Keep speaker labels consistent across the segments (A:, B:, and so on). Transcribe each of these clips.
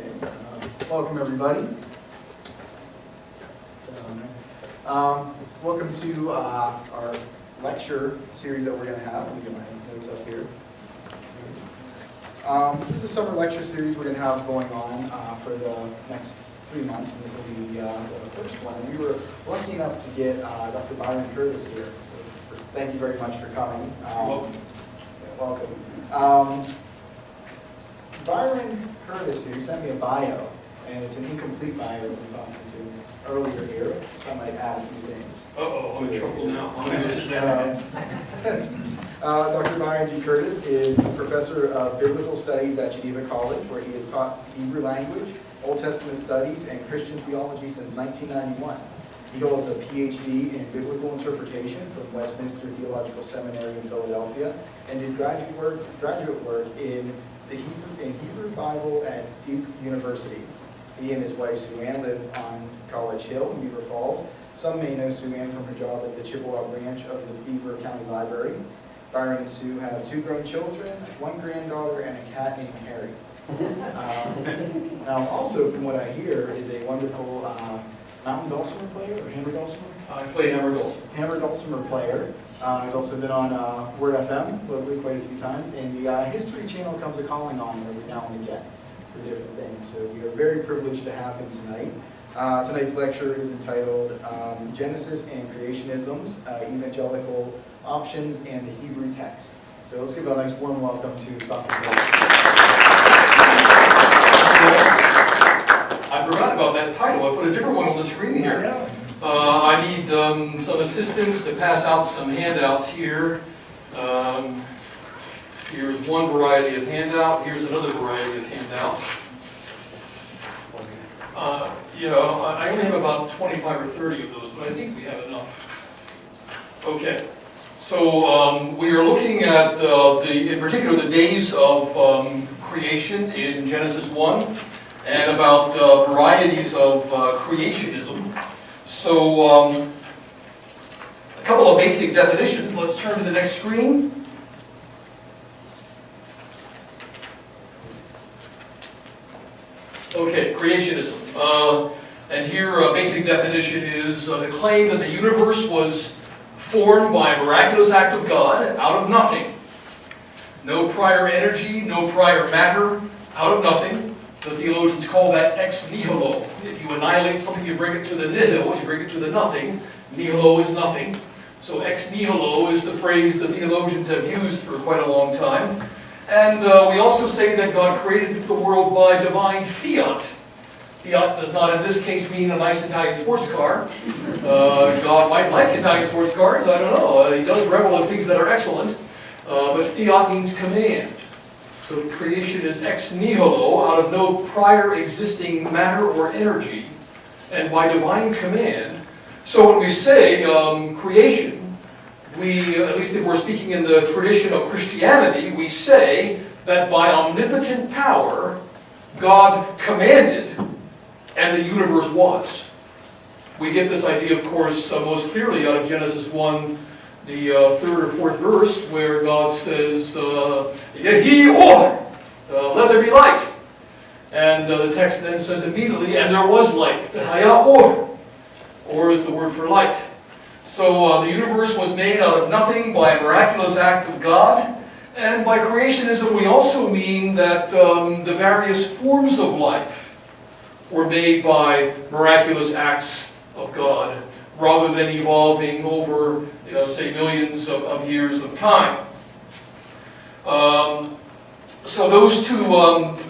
A: Okay. Welcome, everybody. Welcome to our lecture series that we're going to have. Let me get my notes up here. This is a summer lecture series we're going to have going on for the next 3 months, and this will be the first one. We were lucky enough to get Dr. Byron Curtis here. So thank you very much for coming. Welcome. Byron Curtis here sent me a bio, and it's an incomplete bio we've been talking to earlier here. I might add a few things.
B: I'm in trouble now. I'm going to sit down.
A: Dr. Byron G. Curtis is a professor of biblical studies at Geneva College, where he has taught Hebrew language, Old Testament studies, and Christian theology since 1991. He holds a PhD in biblical interpretation from Westminster Theological Seminary in Philadelphia, and did graduate work in the Hebrew Bible at Duke University. He and his wife Sue Ann live on College Hill in Beaver Falls. Some may know Sue Ann from her job at the Chippewa branch of the Beaver County Library. Byron and Sue have 2 grown children, 1 granddaughter, and a cat named Harry. Now, also, from what I hear, is a wonderful mountain dulcimer player, or hammer dulcimer?
B: I play hammer dulcimer.
A: Hammer dulcimer player. He's also been on Word FM locally quite a few times, and the History Channel comes a calling on him every now and again for different things. So we are very privileged to have him tonight. Tonight's lecture is entitled Genesis and Creationisms, Evangelical Options and the Hebrew Text. So let's give a nice warm welcome to Dr. Curtis.
B: I forgot about that title. I put a different one on the screen here. I need some assistance to pass out some handouts here. Here's one variety of handout. Here's another variety of handout. I only have about 25 or 30 of those, but I think we have enough. Okay. So we are looking at, in particular, the days of creation in Genesis 1, and about varieties of creationism. So a couple of basic definitions. Let's turn to the next screen. Okay, creationism. And here a basic definition is the claim that the universe was formed by a miraculous act of God out of nothing. No prior energy, no prior matter, out of nothing. The theologians call that ex nihilo. If you annihilate something, you bring it to the nihil, you bring it to the nothing. Nihilo is nothing. So ex nihilo is the phrase the theologians have used for quite a long time. And we also say that God created the world by divine fiat. Fiat does not in this case mean a nice Italian sports car. God might like Italian sports cars, I don't know. He does revel in things that are excellent. But fiat means command. So creation is ex nihilo, out of no prior existing matter or energy, and by divine command. So when we say creation, we, at least if we're speaking in the tradition of Christianity, we say that by omnipotent power, God commanded, and the universe was. We get this idea, of course, most clearly out of Genesis 1, the 3rd or 4th verse, where God says, Yehi or, let there be light. And the text then says immediately, and there was light. Haya or is the word for light. So the universe was made out of nothing by a miraculous act of God. And by creationism, we also mean that the various forms of life were made by miraculous acts of God, rather than evolving over, say, millions of years of time. So those two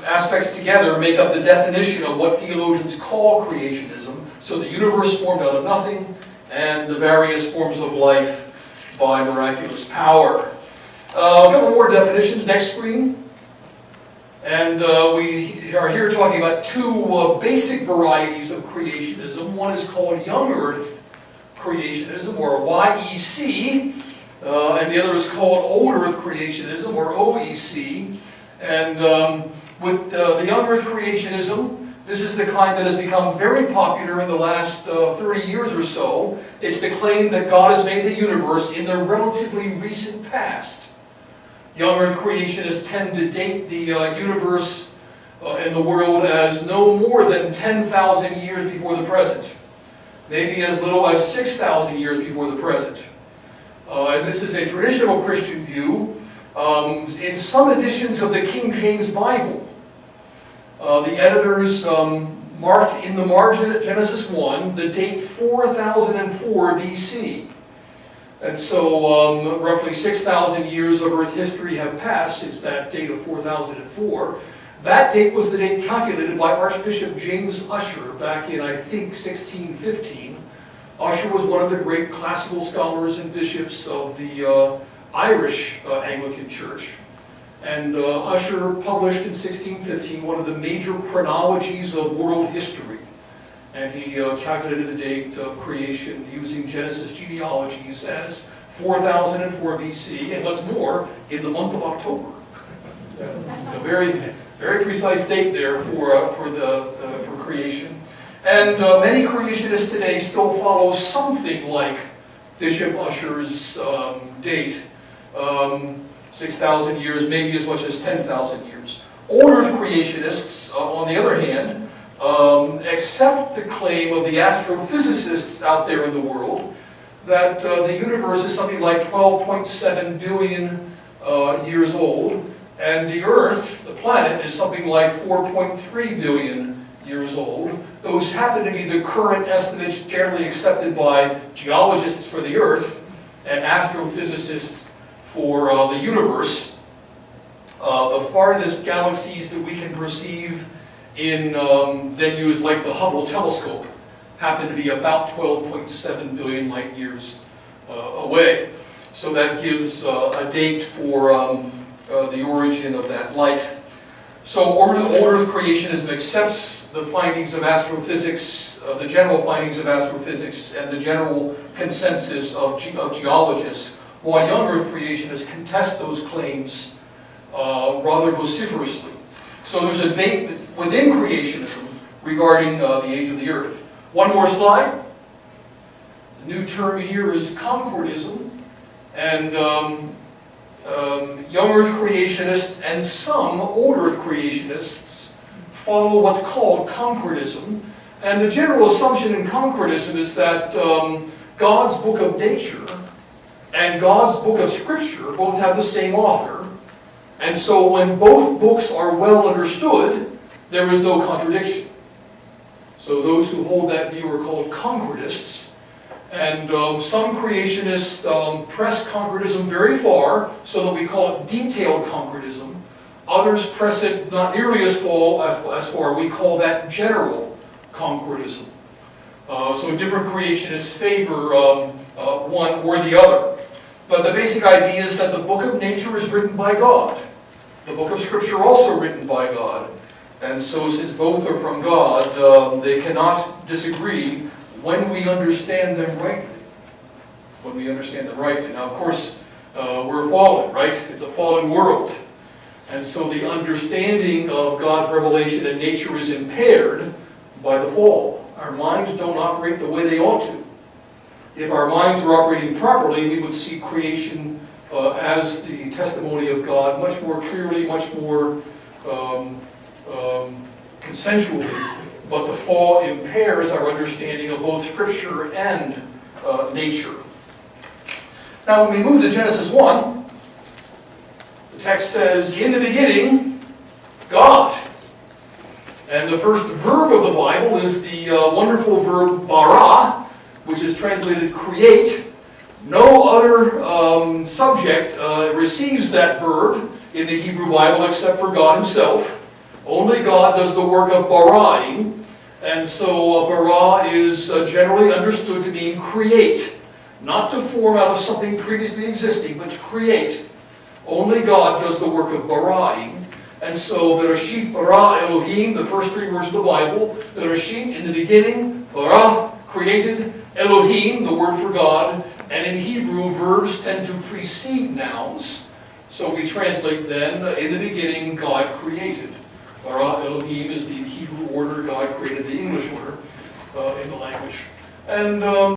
B: aspects together make up the definition of what theologians call creationism. So the universe formed out of nothing, and the various forms of life by miraculous power. A couple more definitions, next screen. And we are here talking about 2 basic varieties of creationism. One is called young earth creationism, or YEC, and the other is called old earth creationism, or OEC. And with the young earth creationism, this is the kind that has become very popular in the last 30 years or so. It's the claim that God has made the universe in the relatively recent past. Young earth creationists tend to date the universe in the world as no more than 10,000 years before the present. Maybe as little as 6,000 years before the present. And this is a traditional Christian view. In some editions of the King James Bible, the editors marked in the margin at Genesis 1 the date 4004 BC. And so roughly 6,000 years of Earth history have passed since that date of 4004. That date was the date calculated by Archbishop James Ussher back in, I think, 1615. Ussher was one of the great classical scholars and bishops of the Irish Anglican Church. And Ussher published in 1615 one of the major chronologies of world history. And he calculated the date of creation using Genesis genealogies as 4004 BC, and what's more, in the month of October. It's a very, very precise date there for creation. And many creationists today still follow something like Bishop Ussher's date. 6,000 years, maybe as much as 10,000 years. Old Earth creationists, on the other hand, accept the claim of the astrophysicists out there in the world that the universe is something like 12.7 billion years old, and the Earth, the planet, is something like 4.3 billion years old. Those happen to be the current estimates generally accepted by geologists for the Earth and astrophysicists for the universe. The farthest galaxies that we can perceive in venues like the Hubble telescope happen to be about 12.7 billion light years away. So that gives a date for the origin of that light. So Old Earth creationism accepts the findings of astrophysics, the general findings of astrophysics, and the general consensus of geologists, while young Earth creationists contest those claims rather vociferously. So there's a debate within creationism regarding the age of the Earth. One more slide. The new term here is concordism, and young Earth creationists and some old Earth creationists follow what's called concordism. And the general assumption in concordism is that God's book of nature and God's book of Scripture both have the same author. And so when both books are well understood, there is no contradiction. So those who hold that view are called concordists. And some creationists press concordism very far, so that we call it detailed concordism. Others press it not nearly as far. We call that general concordism. So different creationists favor one or the other. But the basic idea is that the book of nature is written by God. The book of Scripture also written by God. And so since both are from God, they cannot disagree when we understand them rightly. When we understand them rightly. Now, of course, we're fallen, right? It's a fallen world. And so the understanding of God's revelation and nature is impaired by the fall. Our minds don't operate the way they ought to. If our minds were operating properly, we would see creation as the testimony of God much more clearly, much more consensually. But the fall impairs our understanding of both Scripture and nature. Now, when we move to Genesis 1, the text says, "In the beginning, God." And the first verb of the Bible is the wonderful verb bara, which is translated create. No other subject receives that verb in the Hebrew Bible except for God himself. Only God does the work of baraing. And so bara is generally understood to mean create. Not to form out of something previously existing, but to create. Only God does the work of baraing. And so Bereshit bara Elohim, the first three words of the Bible. Bereshit, in the beginning. Bara, created. Elohim, the word for God. And in Hebrew, verbs tend to precede nouns. So we translate then, in the beginning, God created. Bara Elohim is the Hebrew order. God created the English order in the language. And